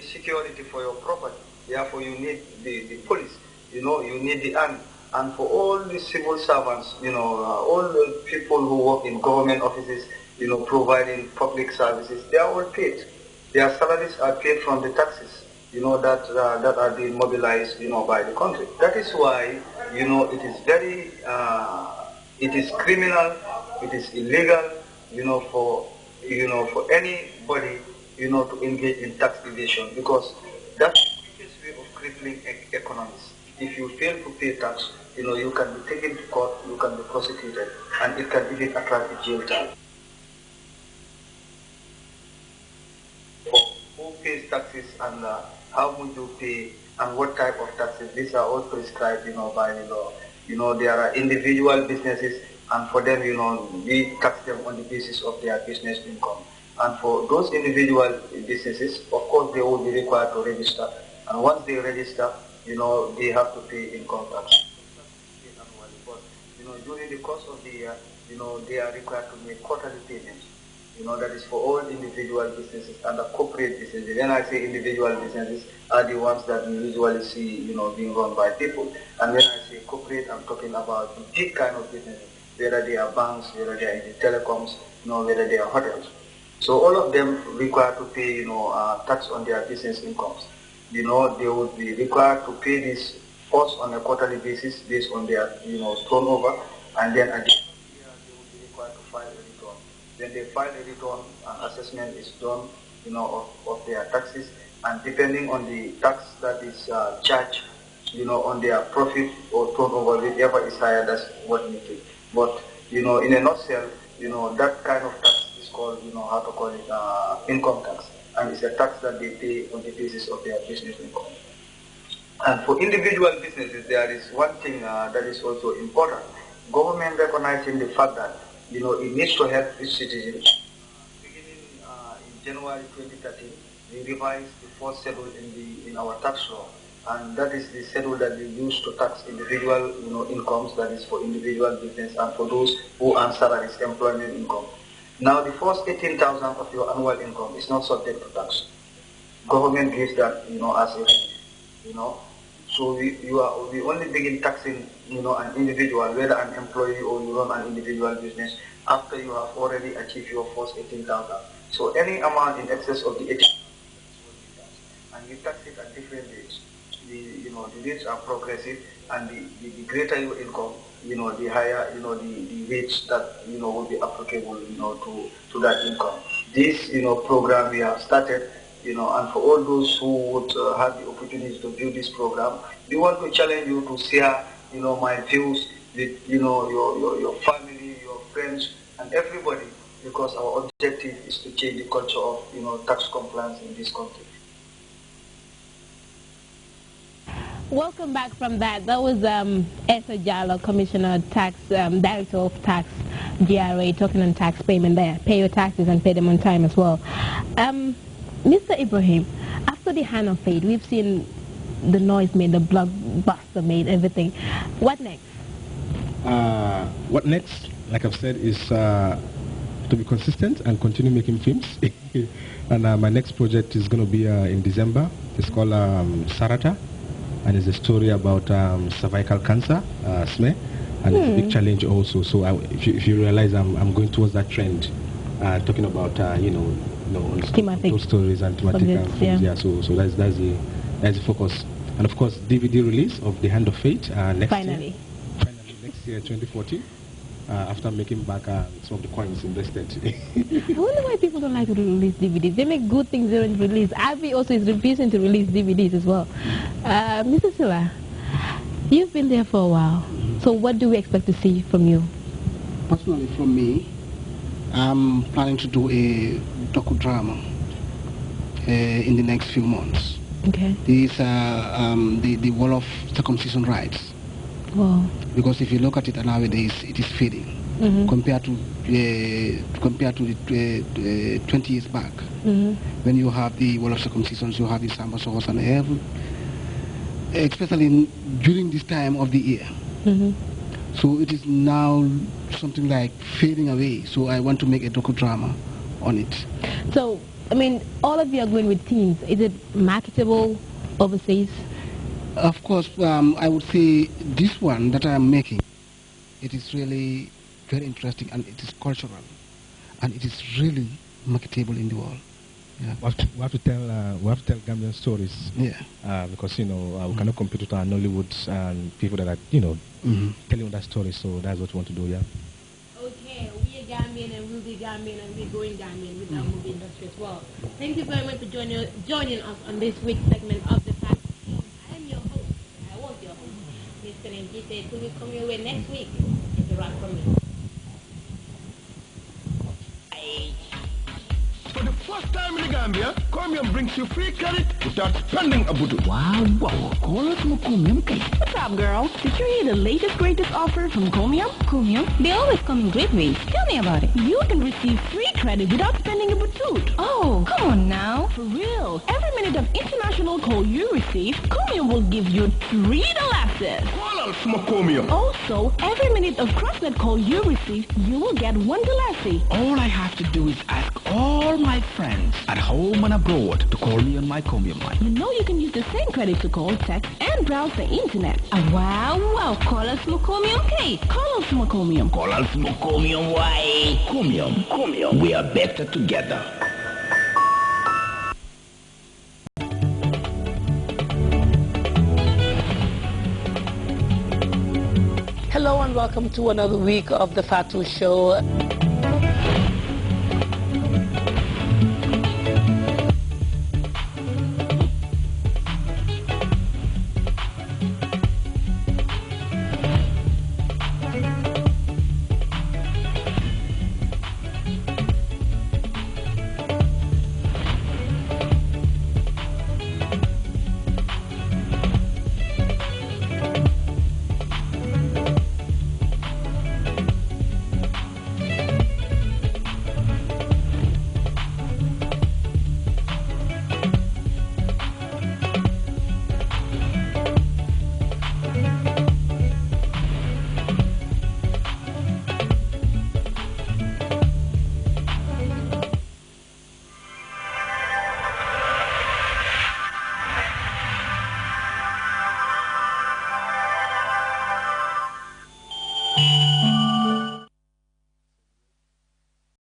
security for your property. Therefore, you need the police. You know, you need the army. And for all the civil servants, you know, all the people who work in government offices, you know, providing public services, they are all paid. Their salaries are paid from the taxes, you know, that are being mobilized, you know, by the country. That is why, you know, it is very, it is criminal, it is illegal, you know, for anybody, you know, to engage in tax evasion, because that's the quickest way of crippling economies. If you fail to pay tax, you know, you can be taken to court, you can be prosecuted, and it can even attract a jail time. Who pays taxes and how much you pay and what type of taxes, these are all prescribed, you know, by the law. You know, there are individual businesses, and for them, you know, we tax them on the basis of their business income. And for those individual businesses, of course, they will be required to register. And once they register, you know, they have to pay income tax. But, you know, during the course of the year, you know, they are required to make quarterly payments. You know, that is for all individual businesses and the corporate businesses. When I say individual businesses, are the ones that you usually see, you know, being run by people. And when I say corporate, I'm talking about the big kind of businesses, whether they are banks, whether they are in the telecoms, you know, whether they are hotels. So all of them required to pay, you know, tax on their business incomes. You know, they would be required to pay this first on a quarterly basis based on their, you know, turnover, and then at the end of the year they would be required to file a return. When they file a return, an assessment is done, you know, of their taxes, and depending on the tax that is charged, you know, on their profit or turnover, whichever is higher, that's what we pay. But, you know, in a nutshell, you know, that kind of tax is called, you know, how to call it, income tax. And it's a tax that they pay on the basis of their business income. And for individual businesses, there is one thing that is also important. Government recognizing the fact that, you know, it needs to help its citizens. Beginning in January 2013, we revised the first schedule in our tax law, and that is the schedule that we use to tax individual, you know, incomes. That is for individual business and for those who earn salaries, employment income. Now, the first 18,000 of your annual income is not subject to tax. Government gives that, you know, as a, you know. So we only begin taxing, you know, an individual, whether an employee or you run an individual business, after you have already achieved your first 18,000. So any amount in excess of the 18,000, and we tax it at different rates. The rates are progressive, and the greater your income, you know, the higher, you know, the rates that, you know, will be applicable, you know, to that income. This, you know, program we have started, you know, and for all those who would have the opportunity to view this program, we want to challenge you to share, you know, my views with, you know, your family, your friends, and everybody, because our objective is to change the culture of, you know, tax compliance in this country. Welcome back from that. That was Esa Jallo, Commissioner Tax, Director of Tax, GRA, talking on tax payment there. Pay your taxes and pay them on time as well. Mr. Ibrahim, after the hand of fate, we've seen the noise made, the blockbuster made, everything. What next? What next, like I've said, is to be consistent and continue making films. And my next project is going to be in December. It's called Sarata, and it's a story about cervical cancer, SME, and it's a big challenge also. So if you realize, I'm going towards that trend, talking about those stories and thematic films. Yeah. So that's the focus. And of course, DVD release of The Hand of Fate next year, next year, 2014. After making back some of the coins invested. I wonder why people don't like to release DVDs. They make good things during release. Avi also is refusing to release DVDs as well. Mr. Silla, you've been there for a while. So what do we expect to see from you? Personally, from me, I'm planning to do a docudrama in the next few months. Okay. These are the wall of circumcision rights. Wow. Because if you look at it nowadays, it is fading compared to the 20 years back. When you have the wall of circumcisions, you have the samba sauce and every, especially during this time of the year. So it is now something like fading away. So I want to make a docudrama on it. So I mean, all of you are going with teens. Is it marketable overseas? Of course, I would say this one that I am making, it is really very interesting and it is cultural and it is really marketable in the world. Yeah. We have to tell Gambian stories. Yeah. Because we cannot compete with our Nollywoods and people that are telling that story. So that's what we want to do. Yeah. Okay, we are Gambian and we'll be Gambian and we're going Gambian with our movie industry as well. Thank you very much for joining us on this week's segment of the Fact Show. I am your host. I was your host, Mr. Nkite. Till we come your way next week. It's a wrap from me. For the first time in the Gambia, Comium brings you free credit without spending a butu. Wow. Call us Comium. What's up, girl? Did you hear the latest greatest offer from Comium? Comium? They always come in great ways. Tell me about it. You can receive free credit without spending a butut. Oh, come on now. For real. Every minute of international call you receive, Comium will give you $3 access. Call us Comium. Also, every minute of cross-net call you receive, you will get $1. All I have to do is ask all my friends at home and abroad to call me on my Comium line. You know you can use the same credit to call, text, and browse the internet. Wow. Call us Comium. Hey, call us Comium. Call us Comium. Why? Comium. We are better together. Hello and welcome to another week of the Fatu Show.